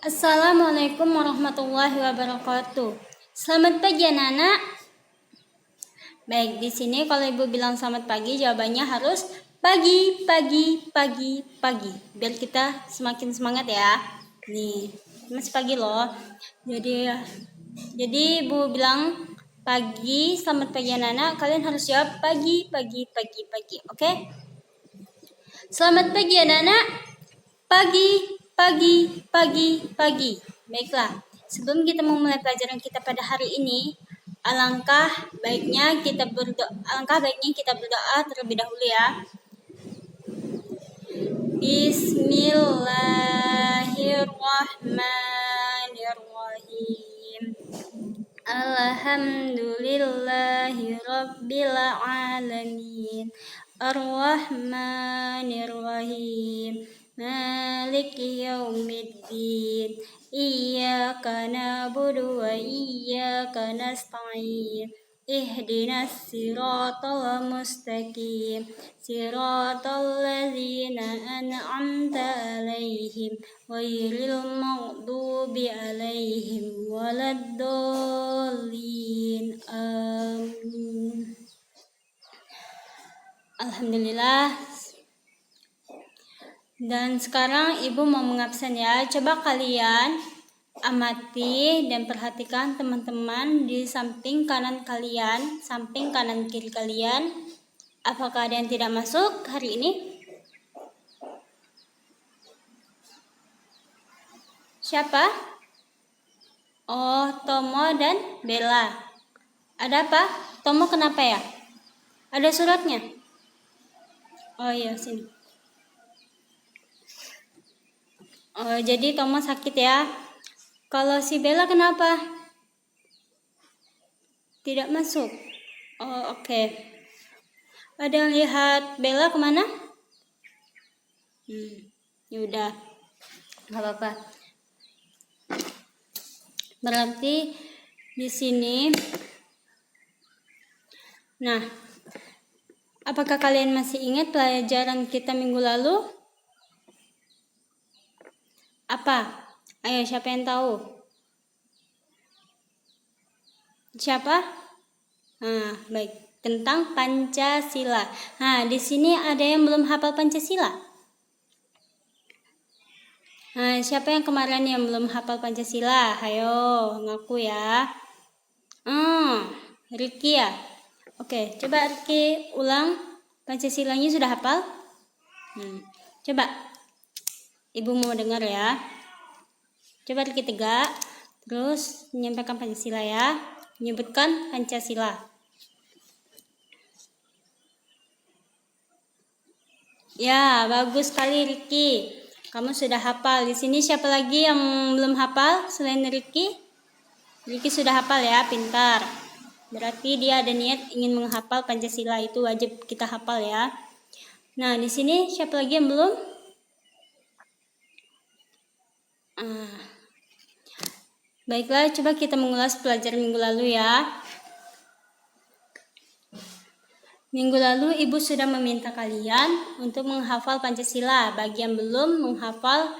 Assalamualaikum warahmatullahi wabarakatuh. Selamat pagi anak-anak. Baik, di sini kalau ibu bilang selamat pagi, jawabannya harus pagi, biar kita semakin semangat ya. Nih, masih pagi loh. Jadi ibu bilang pagi, selamat pagi anak-anak. Kalian harus jawab pagi. Oke? Selamat pagi anak-anak. Pagi. Baiklah, sebelum kita memulai pelajaran kita pada hari ini, alangkah baiknya kita berdoa terlebih dahulu ya. Bismillahirrahmanirrahim. Alhamdulillahi rabbil alamin. Ar-Rahmanir-Rahim. Maliki yaumiddin. Iyyaka na'budu wa iyyaka nasta'in. Ihdinas siratal mustaqim. Siratal ladzina an'amta 'alaihim ghairil maghdubi 'alaihim waladdallin. Amin. Alhamdulillah. Dan sekarang ibu mau mengabsen ya. Coba kalian amati dan perhatikan teman-teman di samping kanan kalian, samping kanan kiri kalian. Apakah ada yang tidak masuk hari ini? Siapa? Oh, Tomo dan Bella. Ada apa? Tomo kenapa ya? Ada suratnya? Oh iya, sini. Oh, jadi Tomo sakit ya. Kalau si Bella kenapa? Tidak masuk. Oh, oke. Ada yang lihat Bella kemana? Yaudah, nggak apa-apa. Berarti di sini. Nah, apakah kalian masih ingat pelajaran kita minggu lalu? Apa? Ayo, siapa yang tahu? Siapa? Nah, baik. Tentang Pancasila. Nah, di sini ada yang belum hafal Pancasila? Nah, siapa yang kemarin yang belum hafal Pancasila? Ayo, ngaku ya. Riki ya? Oke, coba Riki ulang. Pancasilanya sudah hafal? Coba. Ibu mau dengar ya. Coba Riki tegak. Terus menyampaikan Pancasila ya. Menyebutkan Pancasila. Ya, bagus sekali Riki. Kamu sudah hafal. Di sini siapa lagi yang belum hafal selain Riki? Riki sudah hafal ya, pintar. Berarti dia ada niat ingin menghafal Pancasila, itu wajib kita hafal ya. Nah, di sini siapa lagi yang belum? Baiklah, coba kita mengulas pelajaran minggu lalu ya. Minggu lalu ibu sudah meminta kalian untuk menghafal Pancasila. Bagi yang belum menghafal,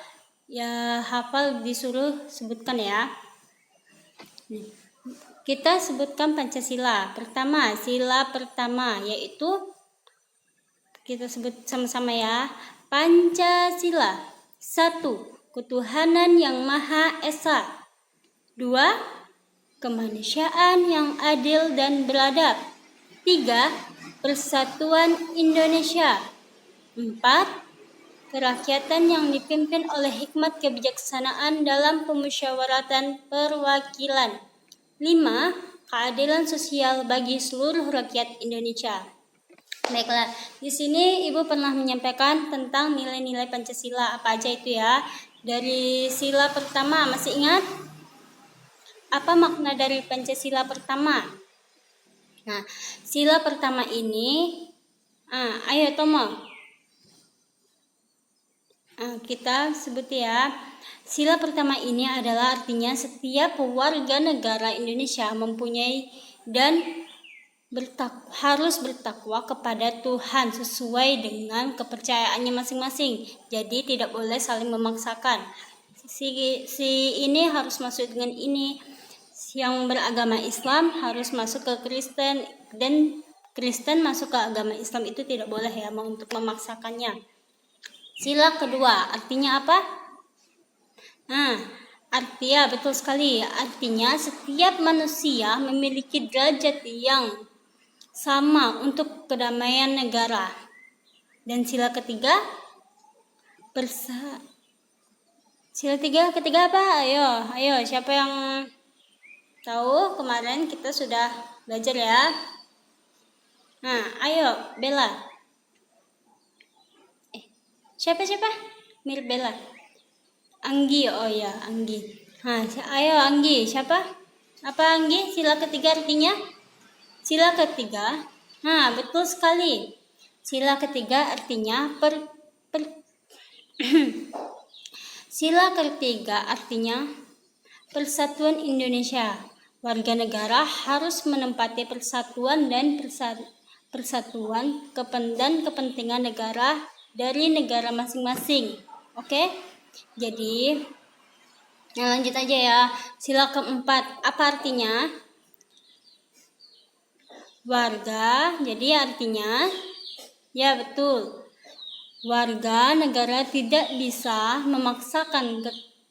ya hafal disuruh sebutkan ya. Kita sebutkan Pancasila. Pertama, sila pertama yaitu kita sebut sama-sama ya. Pancasila. 1. Ketuhanan yang Maha Esa. 2. Kemanusiaan yang adil dan beradab. 3. Persatuan Indonesia. 4. Kerakyatan yang dipimpin oleh hikmat kebijaksanaan dalam pemusyawaratan perwakilan. 5. Keadilan sosial bagi seluruh rakyat Indonesia. Baiklah, di sini Ibu pernah menyampaikan tentang nilai-nilai Pancasila, apa aja itu ya. Dari sila pertama, masih ingat? Apa makna dari Pancasila pertama? Nah, sila pertama ini, ayo Tomo. Kita sebut ya. Sila pertama ini adalah artinya setiap warga negara Indonesia mempunyai dan harus bertakwa kepada Tuhan sesuai dengan kepercayaannya masing-masing. Jadi tidak boleh saling memaksakan. si ini harus masuk dengan ini, yang beragama Islam harus masuk ke Kristen, dan Kristen masuk ke agama Islam, itu tidak boleh ya untuk memaksakannya. Sila kedua artinya apa? Nah, artinya betul sekali, artinya setiap manusia memiliki derajat yang sama untuk kedamaian negara. Dan sila ketiga ketiga apa? Ayo, siapa yang tahu? Kemarin kita sudah belajar ya. Nah, ayo Bella. Siapa? Mirip Bella. Anggi, oh ya, Anggi. Nah, ayo Anggi, siapa? Apa Anggi? Sila ketiga artinya? Sila ketiga. Nah, betul sekali. Sila ketiga artinya Sila ketiga artinya Persatuan Indonesia. Warga negara harus menempati persatuan dan kepentingan negara dari negara masing-masing. Oke? Jadi, lanjut aja ya. Sila keempat, apa artinya? Warga, jadi artinya, ya betul. Warga negara tidak bisa memaksakan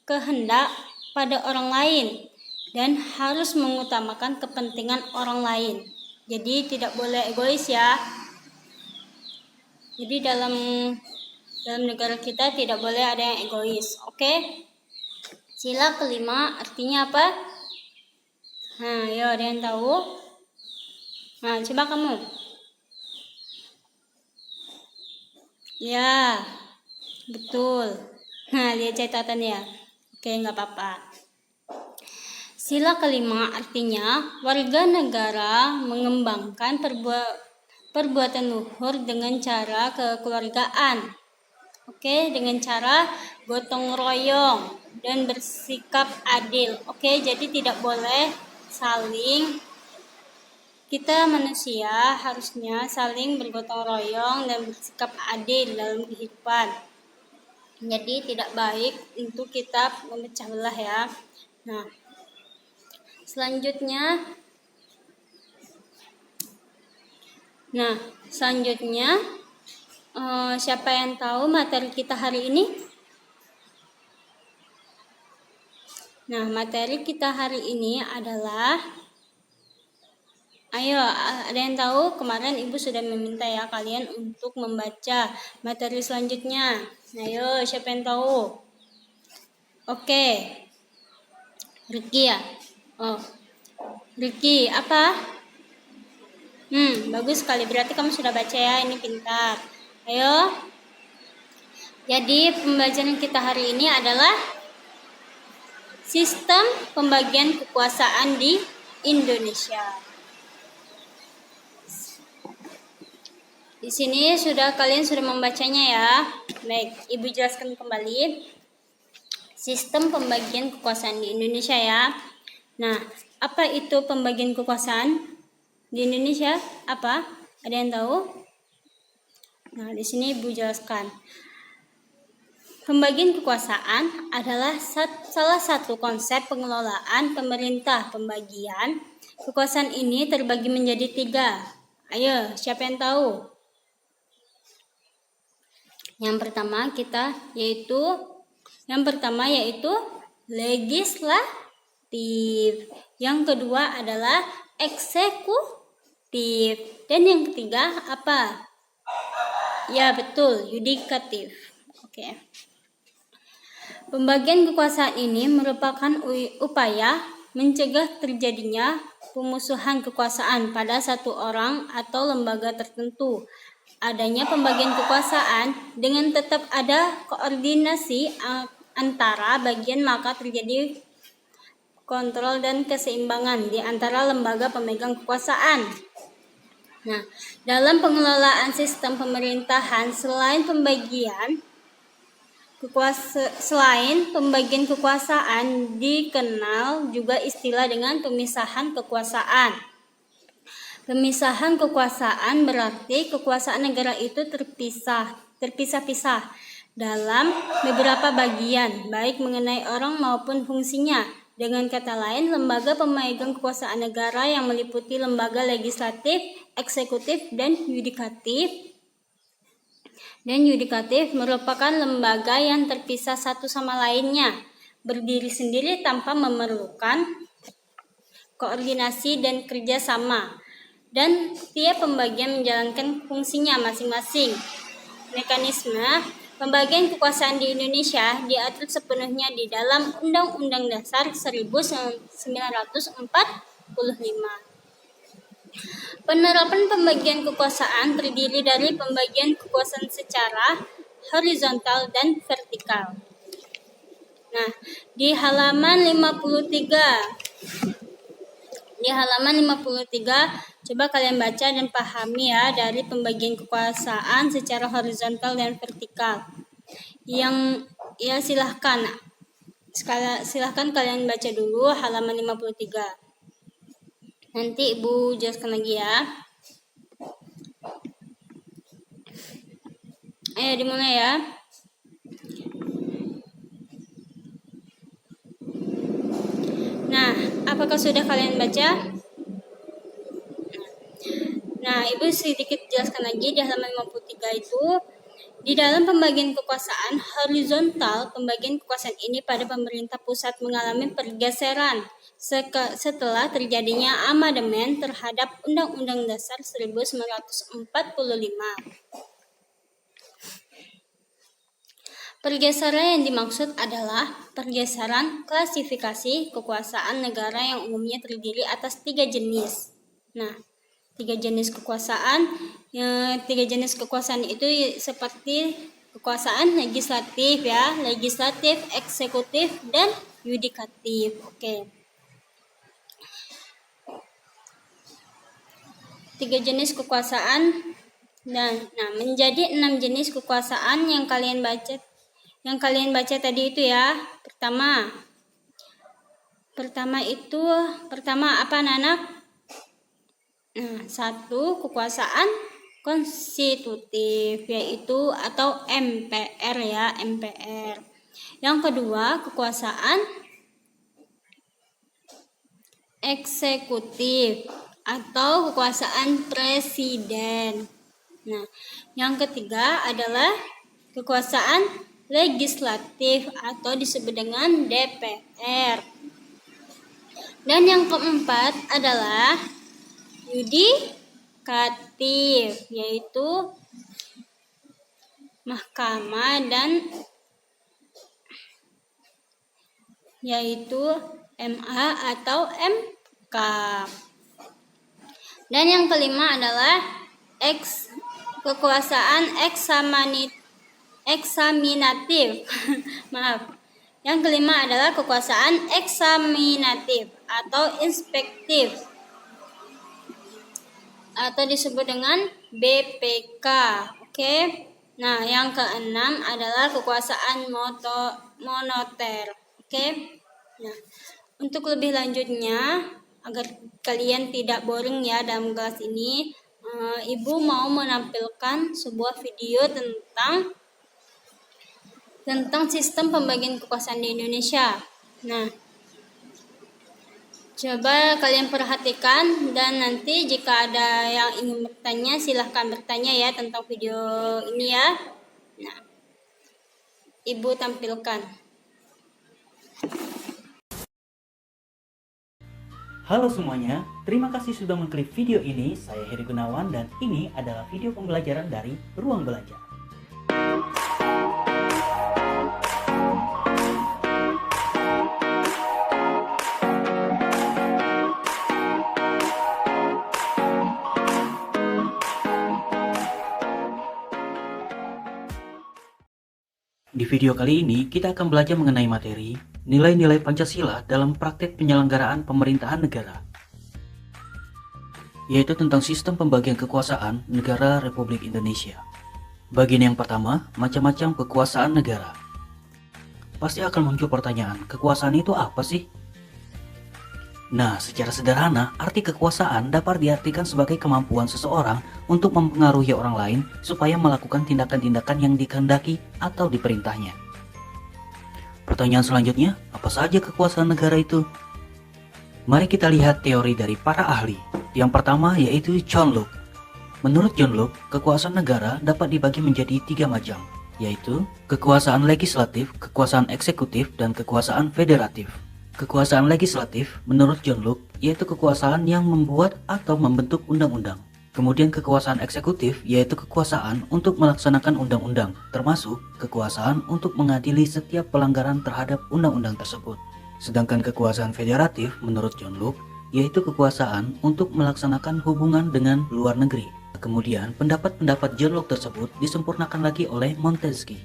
kehendak pada orang lain dan harus mengutamakan kepentingan orang lain. Jadi tidak boleh egois ya. Jadi dalam negara kita tidak boleh ada yang egois. Oke? Sila kelima artinya apa? Nah, ya ada yang tahu? Nah, coba kamu. Ya, betul. Nah, lihat catatannya. Oke, nggak apa-apa. Sila kelima artinya warga negara mengembangkan perbuatan luhur dengan cara kekeluargaan. Oke, dengan cara gotong royong dan bersikap adil. Oke, jadi tidak boleh kita manusia harusnya saling bergotong royong dan bersikap adil dalam kehidupan. Jadi tidak baik untuk kita memecah belah ya. Nah, selanjutnya siapa yang tahu materi kita hari ini? Nah, materi kita hari ini adalah, ayo, ada yang tahu? Kemarin Ibu sudah meminta ya kalian untuk membaca materi selanjutnya. Ayo, siapa yang tahu? Oke. Riki ya? Oh, Riki, apa? Bagus sekali. Berarti kamu sudah baca ya, ini pintar. Ayo. Jadi pembelajaran kita hari ini adalah sistem pembagian kekuasaan di Indonesia. Di sini kalian sudah membacanya ya. Baik, Ibu jelaskan kembali sistem pembagian kekuasaan di Indonesia ya. Nah, apa itu pembagian kekuasaan di Indonesia? Apa? Ada yang tahu? Nah, di sini Ibu jelaskan. Pembagian kekuasaan adalah salah satu konsep pengelolaan pemerintah. Pembagian kekuasaan ini terbagi menjadi 3. Ayo, siapa yang tahu? Yang pertama yaitu legislatif. Yang kedua adalah eksekutif. Dan yang ketiga apa? Ya betul, yudikatif. Oke. Pembagian kekuasaan ini merupakan upaya mencegah terjadinya pemusuhan kekuasaan pada satu orang atau lembaga tertentu. Adanya pembagian kekuasaan dengan tetap ada koordinasi antara bagian, maka terjadi kontrol dan keseimbangan di antara lembaga pemegang kekuasaan. Nah, dalam pengelolaan sistem pemerintahan selain pembagian kekuasaan dikenal juga istilah dengan pemisahan kekuasaan. Pemisahan kekuasaan berarti kekuasaan negara itu terpisah-pisah dalam beberapa bagian, baik mengenai orang maupun fungsinya. Dengan kata lain, lembaga pemegang kekuasaan negara yang meliputi lembaga legislatif, eksekutif, dan yudikatif merupakan lembaga yang terpisah satu sama lainnya, berdiri sendiri tanpa memerlukan koordinasi dan kerjasama, dan tiap pembagian menjalankan fungsinya masing-masing. Mekanisme pembagian kekuasaan di Indonesia diatur sepenuhnya di dalam Undang-Undang Dasar 1945. Penerapan pembagian kekuasaan terdiri dari pembagian kekuasaan secara horizontal dan vertikal. Nah, di halaman 53, coba kalian baca dan pahami ya dari pembagian kekuasaan secara horizontal dan vertikal. Yang ya silahkan kalian baca dulu halaman 53. Nanti Ibu jelaskan lagi ya. Ayo dimulai ya. Nah, apakah sudah kalian baca? Nah, Ibu sedikit jelaskan lagi di halaman 53 itu. Di dalam pembagian kekuasaan horizontal, pembagian kekuasaan ini pada pemerintah pusat mengalami pergeseran setelah terjadinya amandemen terhadap Undang-Undang Dasar 1945. Pergeseran yang dimaksud adalah pergeseran klasifikasi kekuasaan negara yang umumnya terdiri atas 3 jenis. Nah, 3 jenis kekuasaan itu seperti kekuasaan legislatif ya, eksekutif, dan yudikatif. Oke. 3 jenis kekuasaan dan menjadi 6 jenis kekuasaan yang kalian baca tadi itu ya. Pertama apa anak? Nah, 1 kekuasaan konstitutif yaitu atau MPR ya, MPR. Yang kedua, kekuasaan eksekutif atau kekuasaan presiden. Nah, yang ketiga adalah kekuasaan legislatif atau disebut dengan DPR. Dan yang keempat adalah yudikatif, yaitu mahkamah dan yaitu MA atau MK. Dan yang kelima adalah kekuasaan eksaminatif. Maaf. Yang kelima adalah kekuasaan eksaminatif atau inspektif atau disebut dengan BPK. Oke. Nah, yang keenam adalah kekuasaan moneter. Oke. Nah, untuk lebih lanjutnya agar kalian tidak boring ya dalam kelas ini, Ibu mau menampilkan sebuah video tentang sistem pembagian kekuasaan di Indonesia. Nah, coba kalian perhatikan dan nanti jika ada yang ingin bertanya silahkan bertanya ya tentang video ini ya. Nah, Ibu tampilkan. Halo semuanya, terima kasih sudah mengklik video ini. Saya Heri Gunawan dan ini adalah video pembelajaran dari Ruang Belajar. Di video kali ini kita akan belajar mengenai materi nilai-nilai Pancasila dalam praktek penyelenggaraan pemerintahan negara, yaitu tentang sistem pembagian kekuasaan negara Republik Indonesia. Bagian yang pertama, macam-macam kekuasaan negara. Pasti akan muncul pertanyaan, kekuasaan itu apa sih? Nah, secara sederhana, arti kekuasaan dapat diartikan sebagai kemampuan seseorang untuk mempengaruhi orang lain supaya melakukan tindakan-tindakan yang dikehendaki atau diperintahnya. Pertanyaan selanjutnya, apa saja kekuasaan negara itu? Mari kita lihat teori dari para ahli. Yang pertama yaitu John Locke. Menurut John Locke, kekuasaan negara dapat dibagi menjadi 3 macam, yaitu kekuasaan legislatif, kekuasaan eksekutif, dan kekuasaan federatif. Kekuasaan legislatif, menurut John Locke, yaitu kekuasaan yang membuat atau membentuk undang-undang. Kemudian kekuasaan eksekutif, yaitu kekuasaan untuk melaksanakan undang-undang, termasuk kekuasaan untuk mengadili setiap pelanggaran terhadap undang-undang tersebut. Sedangkan kekuasaan federatif, menurut John Locke, yaitu kekuasaan untuk melaksanakan hubungan dengan luar negeri. Kemudian, pendapat-pendapat John Locke tersebut disempurnakan lagi oleh Montesquieu.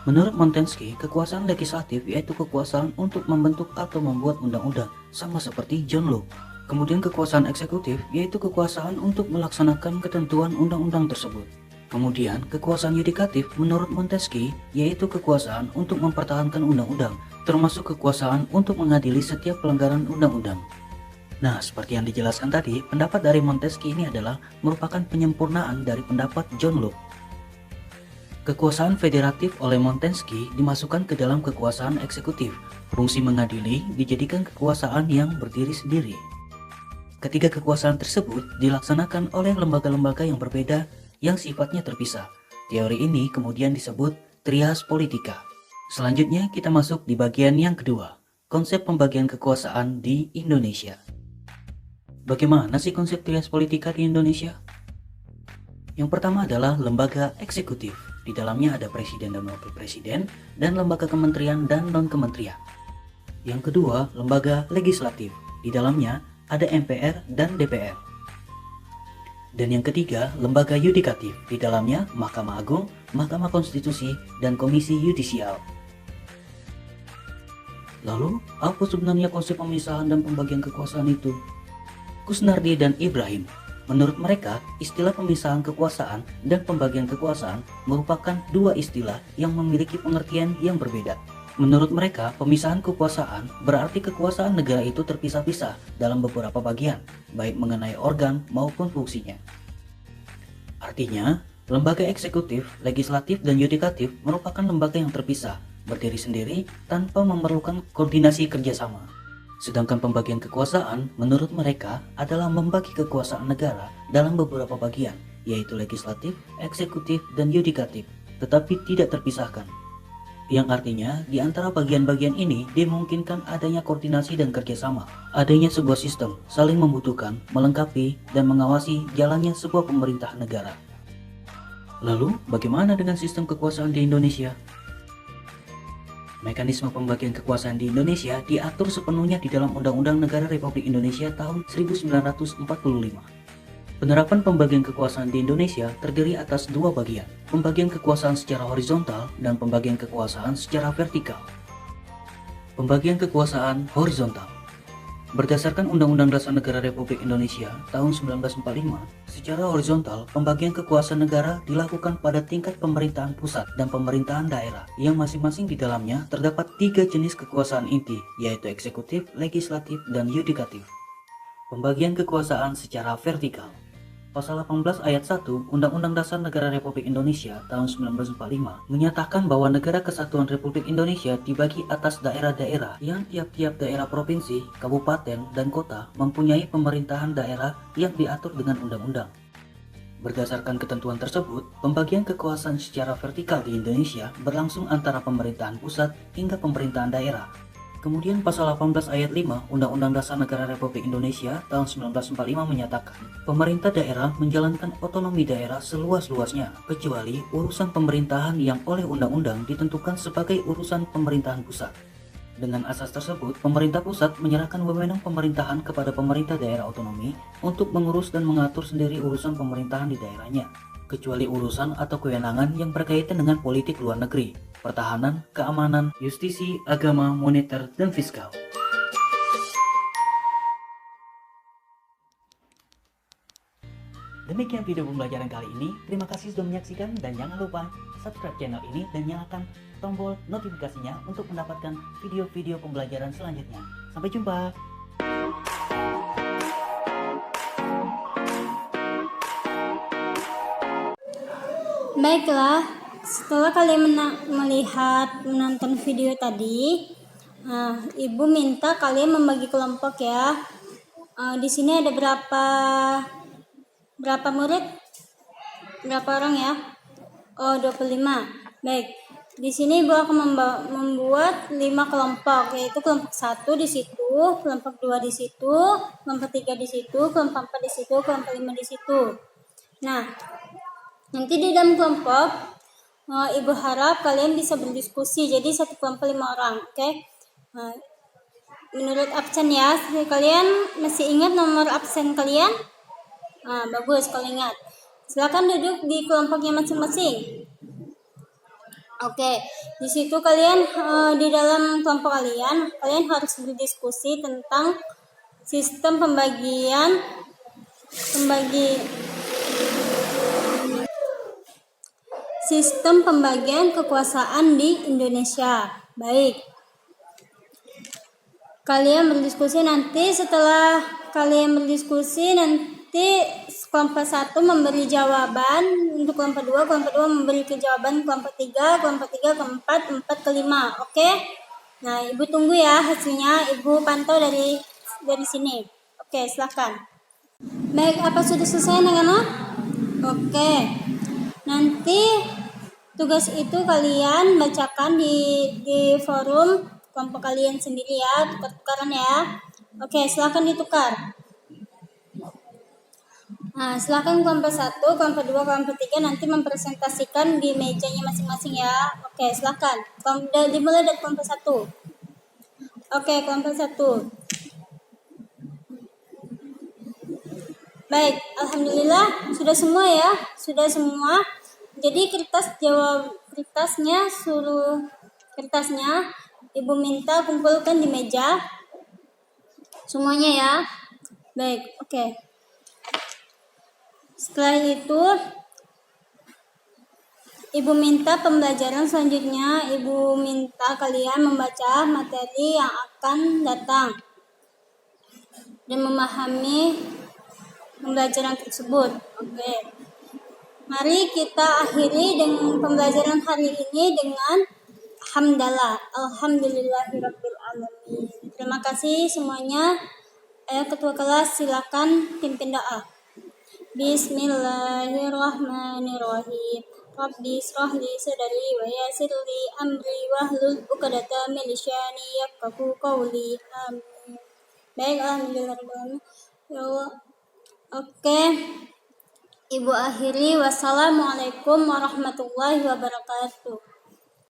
Menurut Montesquieu, kekuasaan legislatif yaitu kekuasaan untuk membentuk atau membuat undang-undang, sama seperti John Locke. Kemudian kekuasaan eksekutif yaitu kekuasaan untuk melaksanakan ketentuan undang-undang tersebut. Kemudian kekuasaan yudikatif menurut Montesquieu yaitu kekuasaan untuk mempertahankan undang-undang, termasuk kekuasaan untuk mengadili setiap pelanggaran undang-undang. Nah, seperti yang dijelaskan tadi, pendapat dari Montesquieu ini adalah merupakan penyempurnaan dari pendapat John Locke. Kekuasaan federatif oleh Montesquieu dimasukkan ke dalam kekuasaan eksekutif. Fungsi mengadili dijadikan kekuasaan yang berdiri sendiri. Ketiga kekuasaan tersebut dilaksanakan oleh lembaga-lembaga yang berbeda yang sifatnya terpisah. Teori ini kemudian disebut trias politika. Selanjutnya kita masuk di bagian yang kedua, konsep pembagian kekuasaan di Indonesia. Bagaimana sih konsep trias politika di Indonesia? Yang pertama adalah lembaga eksekutif. Di dalamnya ada presiden dan wakil presiden, dan lembaga kementerian dan non-kementerian. Yang kedua, lembaga legislatif. Di dalamnya ada MPR dan DPR. Dan yang ketiga, lembaga yudikatif. Di dalamnya Mahkamah Agung, Mahkamah Konstitusi, dan Komisi Yudisial. Lalu, apa sebenarnya konsep pemisahan dan pembagian kekuasaan itu? Kusnardi dan Ibrahim. Menurut mereka, istilah pemisahan kekuasaan dan pembagian kekuasaan merupakan dua istilah yang memiliki pengertian yang berbeda. Menurut mereka, pemisahan kekuasaan berarti kekuasaan negara itu terpisah-pisah dalam beberapa bagian, baik mengenai organ maupun fungsinya. Artinya, lembaga eksekutif, legislatif, dan yudikatif merupakan lembaga yang terpisah, berdiri sendiri tanpa memerlukan koordinasi kerjasama. Sedangkan pembagian kekuasaan menurut mereka adalah membagi kekuasaan negara dalam beberapa bagian, yaitu legislatif, eksekutif, dan yudikatif, tetapi tidak terpisahkan. Yang artinya, di antara bagian-bagian ini dimungkinkan adanya koordinasi dan kerjasama, adanya sebuah sistem, saling membutuhkan, melengkapi, dan mengawasi jalannya sebuah pemerintah negara. Lalu, bagaimana dengan sistem kekuasaan di Indonesia? Mekanisme pembagian kekuasaan di Indonesia diatur sepenuhnya di dalam Undang-Undang Negara Republik Indonesia tahun 1945. Penerapan pembagian kekuasaan di Indonesia terdiri atas dua bagian, pembagian kekuasaan secara horizontal dan pembagian kekuasaan secara vertikal. Pembagian kekuasaan horizontal. Berdasarkan Undang-Undang Dasar Negara Republik Indonesia tahun 1945, secara horizontal, pembagian kekuasaan negara dilakukan pada tingkat pemerintahan pusat dan pemerintahan daerah, yang masing-masing di dalamnya terdapat 3 jenis kekuasaan inti, yaitu eksekutif, legislatif, dan yudikatif. Pembagian kekuasaan secara vertikal. Pasal 18 ayat 1 Undang-Undang Dasar Negara Republik Indonesia tahun 1945 menyatakan bahwa Negara Kesatuan Republik Indonesia dibagi atas daerah-daerah yang tiap-tiap daerah provinsi, kabupaten, dan kota mempunyai pemerintahan daerah yang diatur dengan undang-undang. Berdasarkan ketentuan tersebut, pembagian kekuasaan secara vertikal di Indonesia berlangsung antara pemerintahan pusat hingga pemerintahan daerah. Kemudian pasal 18 ayat 5 Undang-Undang Dasar Negara Republik Indonesia tahun 1945 menyatakan, pemerintah daerah menjalankan otonomi daerah seluas-luasnya, kecuali urusan pemerintahan yang oleh undang-undang ditentukan sebagai urusan pemerintahan pusat. Dengan asas tersebut, pemerintah pusat menyerahkan wewenang pemerintahan kepada pemerintah daerah otonomi untuk mengurus dan mengatur sendiri urusan pemerintahan di daerahnya, kecuali urusan atau kewenangan yang berkaitan dengan politik luar negeri, pertahanan, keamanan, justisi, agama, moneter, dan fiskal. Demikian video pembelajaran kali ini. Terima kasih sudah menyaksikan dan jangan lupa subscribe channel ini dan nyalakan tombol notifikasinya untuk mendapatkan video-video pembelajaran selanjutnya. Sampai jumpa. Baiklah, setelah kalian menonton video tadi, Ibu minta kalian membagi kelompok ya. Di sini ada berapa murid? Berapa orang ya? Oh, 25. Baik. Di sini Ibu akan membuat 5 kelompok, yaitu kelompok 1 di situ, kelompok 2 di situ, kelompok 3 di situ, kelompok 4 di situ, kelompok 5 di situ. Nah, nanti di dalam kelompok Ibu harap kalian bisa berdiskusi, jadi satu kelompok 5 orang, oke? Menurut absen ya, kalian masih ingat nomor absen kalian? Bagus kalau ingat. Silakan duduk di kelompoknya masing-masing. Oke, di situ kalian di dalam kelompok kalian harus berdiskusi tentang sistem pembagian kekuasaan di Indonesia. Baik. Kalian berdiskusi nanti, setelah kalian berdiskusi nanti kelompok 1 memberi jawaban untuk kelompok 2 memberi jawaban kelompok 3, kelompok 3 keempat, 4 kelima. Oke? Nah, Ibu tunggu ya hasilnya, Ibu pantau dari sini. Oke, silakan. Baik, apa sudah selesai anak-anak? Oke. Nanti tugas itu kalian bacakan di forum kelompok kalian sendiri ya, tukar-tukaran ya. Oke, silakan ditukar. Nah, silakan kelompok 1, kelompok 2, kelompok 3 nanti mempresentasikan di mejanya masing-masing ya. Oke, silakan. Dimulai dari kelompok 1. Oke, kelompok 1. Baik, alhamdulillah sudah semua ya. Sudah semua. Jadi kertasnya Ibu minta kumpulkan di meja. Semuanya ya. Baik, oke. Setelah itu, Ibu minta pembelajaran selanjutnya, Ibu minta kalian membaca materi yang akan datang dan memahami pembelajaran tersebut. Oke. Mari kita akhiri dengan pembelajaran hari ini dengan hamdalah. Alhamdulillahirabbil alamin. Terima kasih semuanya. Ketua kelas silakan pimpin doa. Bismillahirrahmanirrahim. Rabbi shrah li sadri wa yassir li amri wahlul 'uqdatam min lisani yafqahu qawli. Amin. Baik, alhamdulillah. Ya Allah. Oke. Ibu akhiri, wassalamualaikum warahmatullahi wabarakatuh.